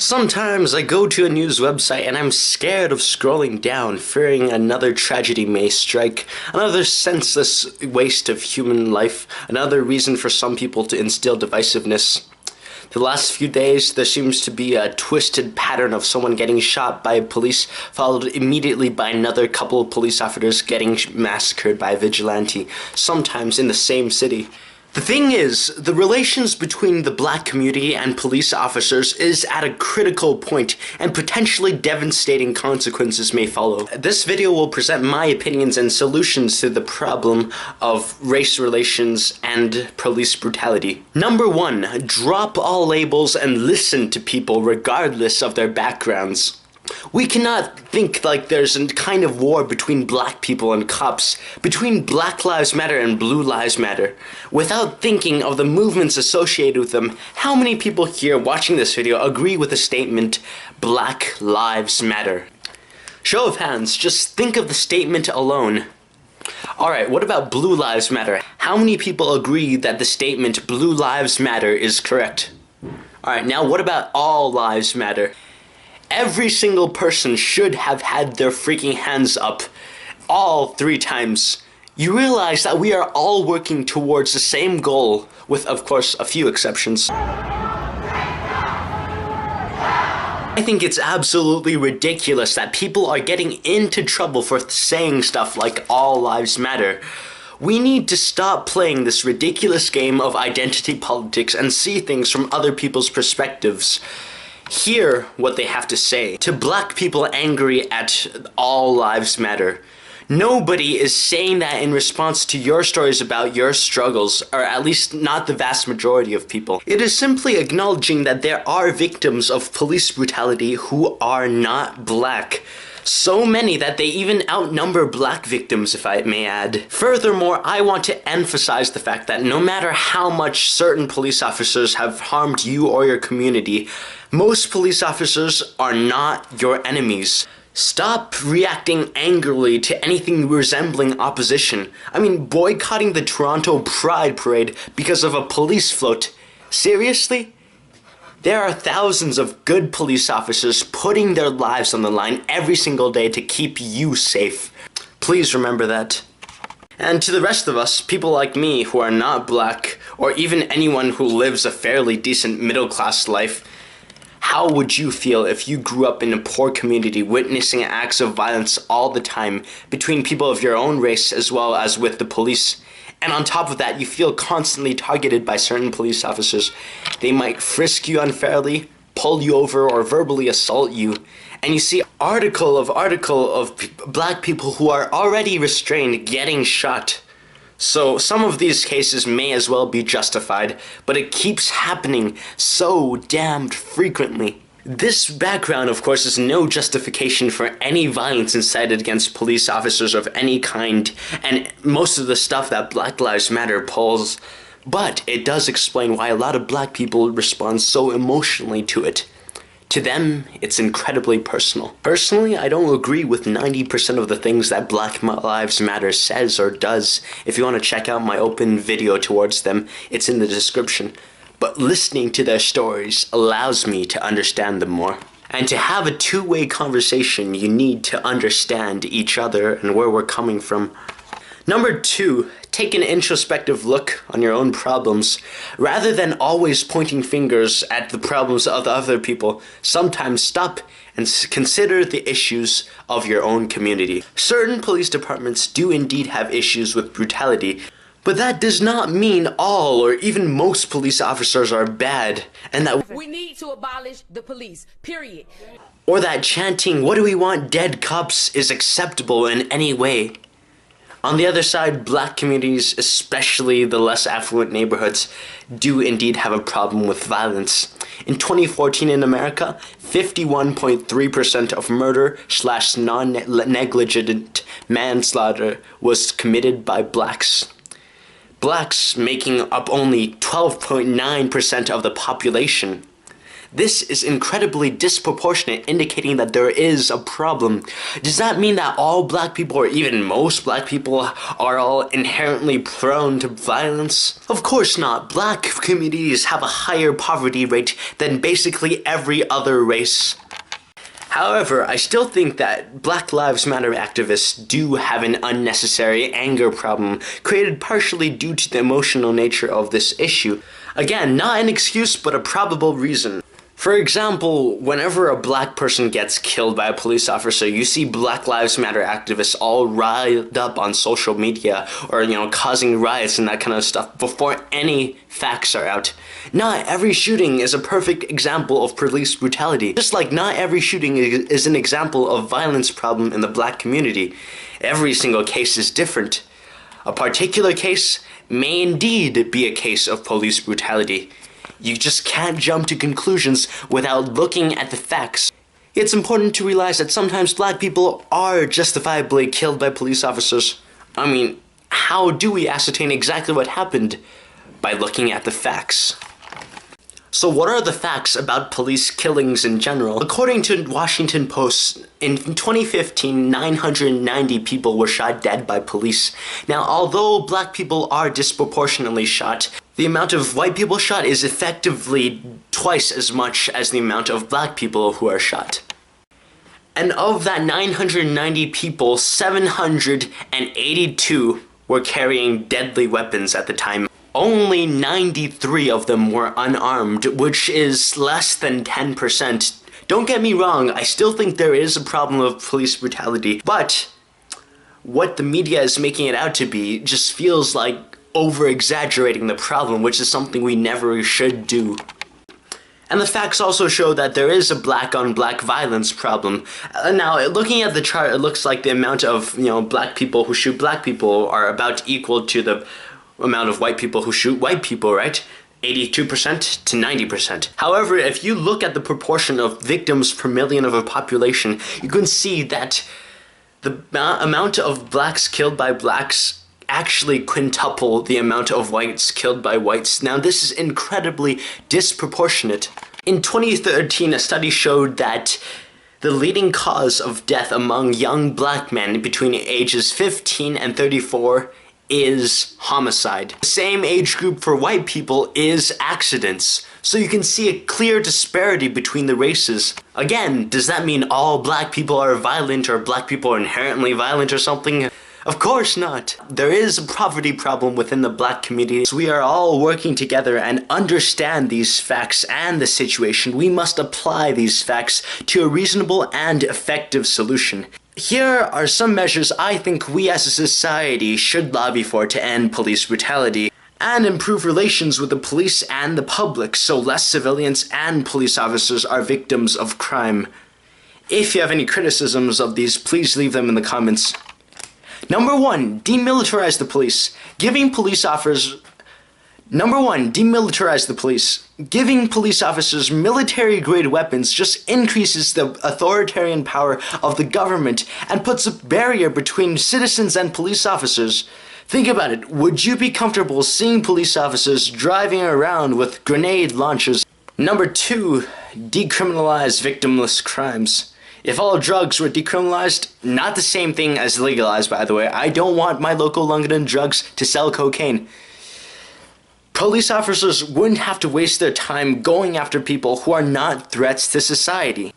Sometimes I go to a news website and I'm scared of scrolling down, fearing another tragedy may strike, another senseless waste of human life, another reason for some people to instill divisiveness. The last few days, there seems to be a twisted pattern of someone getting shot by police, followed immediately by another couple of police officers getting massacred by a vigilante, sometimes in the same city. The thing is, the relations between the black community and police officers is at a critical point, and potentially devastating consequences may follow. This video will present my opinions and solutions to the problem of race relations and police brutality. Number 1, drop all labels and listen to people regardless of their backgrounds. We cannot think like there's a kind of war between black people and cops, between Black Lives Matter and Blue Lives Matter, without thinking of the movements associated with them. How many people here watching this video agree with the statement, Black Lives Matter? Show of hands, just think of the statement alone. Alright, what about Blue Lives Matter? How many people agree that the statement Blue Lives Matter is correct? Alright, now what about All Lives Matter? Every single person should have had their freaking hands up all 3 times. You realize that we are all working towards the same goal, with of course a few exceptions. I think it's absolutely ridiculous that people are getting into trouble for saying stuff like all lives matter. We need to stop playing this ridiculous game of identity politics and see things from other people's perspectives. Hear what they have to say. To black people angry at all lives matter, nobody is saying that in response to your stories about your struggles, or at least not the vast majority of people. It is simply acknowledging that there are victims of police brutality who are not black. So many that they even outnumber black victims, if I may add. Furthermore, I want to emphasize the fact that no matter how much certain police officers have harmed you or your community, most police officers are not your enemies. Stop reacting angrily to anything resembling opposition. I mean, boycotting the Toronto Pride Parade because of a police float. Seriously? There are thousands of good police officers putting their lives on the line every single day to keep you safe. Please remember that. And to the rest of us, people like me who are not black, or even anyone who lives a fairly decent middle-class life, how would you feel if you grew up in a poor community witnessing acts of violence all the time between people of your own race as well as with the police? And on top of that, you feel constantly targeted by certain police officers. They might frisk you unfairly, pull you over, or verbally assault you. And you see article of black people who are already restrained getting shot. So some of these cases may as well be justified, but it keeps happening so damned frequently. This background, of course, is no justification for any violence incited against police officers of any kind, and most of the stuff that Black Lives Matter pulls, but it does explain why a lot of black people respond so emotionally to it. To them, it's incredibly personal. Personally, I don't agree with 90% of the things that Black Lives Matter says or does. If you want to check out my open video towards them, it's in the description. But listening to their stories allows me to understand them more. And to have a two-way conversation, you need to understand each other and where we're coming from. Number 2, take an introspective look on your own problems. Rather than always pointing fingers at the problems of the other people, sometimes stop and consider the issues of your own community. Certain police departments do indeed have issues with brutality, but that does not mean all or even most police officers are bad, and that we need to abolish the police, period. Or that chanting, "What do we want, dead cops," is acceptable in any way. On the other side, black communities, especially the less affluent neighborhoods, do indeed have a problem with violence. In 2014 in America, 51.3% of murder/non-negligent manslaughter was committed by blacks. Blacks making up only 12.9% of the population. This is incredibly disproportionate, indicating that there is a problem. Does that mean that all black people, or even most black people, are all inherently prone to violence? Of course not. Black communities have a higher poverty rate than basically every other race. However, I still think that Black Lives Matter activists do have an unnecessary anger problem, created partially due to the emotional nature of this issue. Again, not an excuse, but a probable reason. For example, whenever a black person gets killed by a police officer, you see Black Lives Matter activists all riled up on social media or, causing riots and that kind of stuff before any facts are out. Not every shooting is a perfect example of police brutality, just like not every shooting is an example of violence problem in the black community. Every single case is different. A particular case may indeed be a case of police brutality. You just can't jump to conclusions without looking at the facts. It's important to realize that sometimes black people are justifiably killed by police officers. I mean, how do we ascertain exactly what happened? By looking at the facts. So what are the facts about police killings in general? According to Washington Post, in 2015, 990 people were shot dead by police. Now, although black people are disproportionately shot, the amount of white people shot is effectively twice as much as the amount of black people who are shot. And of that 990 people, 782 were carrying deadly weapons at the time. Only 93 of them were unarmed, which is less than 10%. Don't get me wrong, I still think there is a problem of police brutality, but what the media is making it out to be just feels like over-exaggerating the problem, which is something we never should do. And the facts also show that there is a black-on-black violence problem. Now, looking at the chart, it looks like the amount of, black people who shoot black people are about equal to the amount of white people who shoot white people, right? 82% to 90%. However, if you look at the proportion of victims per million of a population, you can see that the amount of blacks killed by blacks actually quintuple the amount of whites killed by whites. Now, this is incredibly disproportionate. In 2013, a study showed that the leading cause of death among young black men between ages 15 and 34 is homicide. The same age group for white people is accidents. So you can see a clear disparity between the races. Again, does that mean all black people are violent or black people are inherently violent or something? Of course not. There is a poverty problem within the black community. So we are all working together and understand these facts and the situation. We must apply these facts to a reasonable and effective solution. Here are some measures I think we as a society should lobby for to end police brutality and improve relations with the police and the public so less civilians and police officers are victims of crime. If you have any criticisms of these, please leave them in the comments. Number 1, demilitarize the police. Demilitarize the police. Giving police officers military-grade weapons just increases the authoritarian power of the government and puts a barrier between citizens and police officers. Think about it. Would you be comfortable seeing police officers driving around with grenade launchers? Number 2, decriminalize victimless crimes. If all drugs were decriminalized, not the same thing as legalized, by the way. I don't want my local London drugs to sell cocaine. Police officers wouldn't have to waste their time going after people who are not threats to society.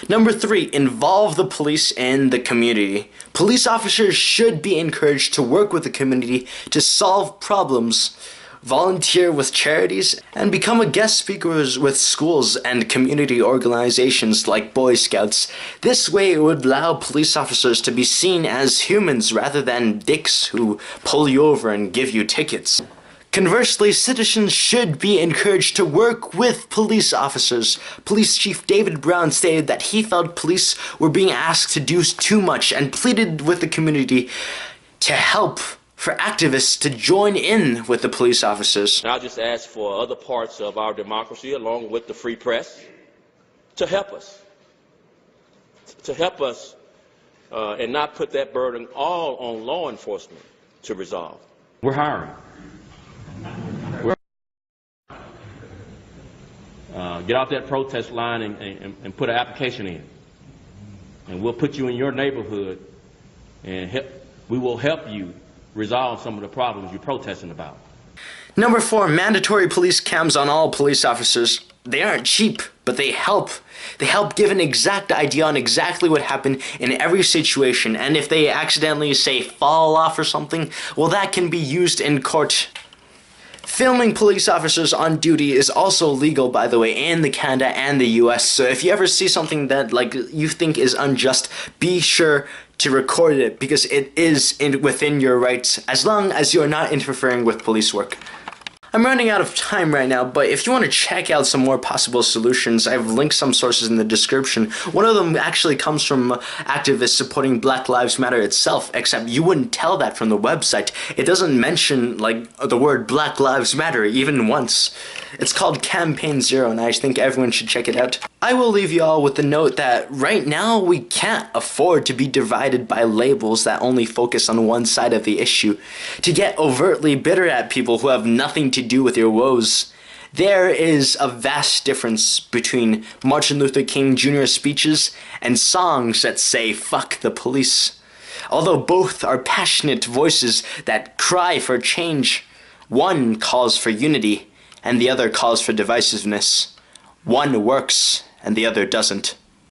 Number 3, involve the police in the community. Police officers should be encouraged to work with the community to solve problems, volunteer with charities, and become a guest speaker with schools and community organizations like Boy Scouts. This way it would allow police officers to be seen as humans rather than dicks who pull you over and give you tickets. Conversely, citizens should be encouraged to work with police officers. Police Chief David Brown stated that he felt police were being asked to do too much and pleaded with the community to help for activists to join in with the police officers. And I'll just ask for other parts of our democracy, along with the free press, to help us. And not put that burden all on law enforcement to resolve. We're hiring. get off that protest line and put an application in. And we'll put you in your neighborhood and we will help you resolve some of the problems you're protesting about. Number 4, mandatory police cams on all police officers. They aren't cheap, but they help. They help give an exact idea on exactly what happened in every situation, and if they accidentally, say, fall off or something, well, that can be used in court. Filming police officers on duty is also legal, by the way, in the Canada and the US, so if you ever see something that you think is unjust, be sure to record it, because it is within your rights, as long as you are not interfering with police work. I'm running out of time right now, but if you want to check out some more possible solutions, I've linked some sources in the description. One of them actually comes from activists supporting Black Lives Matter itself, except you wouldn't tell that from the website. It doesn't mention, the word Black Lives Matter even once. It's called Campaign Zero, and I think everyone should check it out. I will leave you all with the note that right now we can't afford to be divided by labels that only focus on one side of the issue, to get overtly bitter at people who have nothing to do with your woes. There is a vast difference between Martin Luther King Jr. speeches and songs that say "fuck the police." Although both are passionate voices that cry for change, one calls for unity and the other calls for divisiveness. One works and the other doesn't.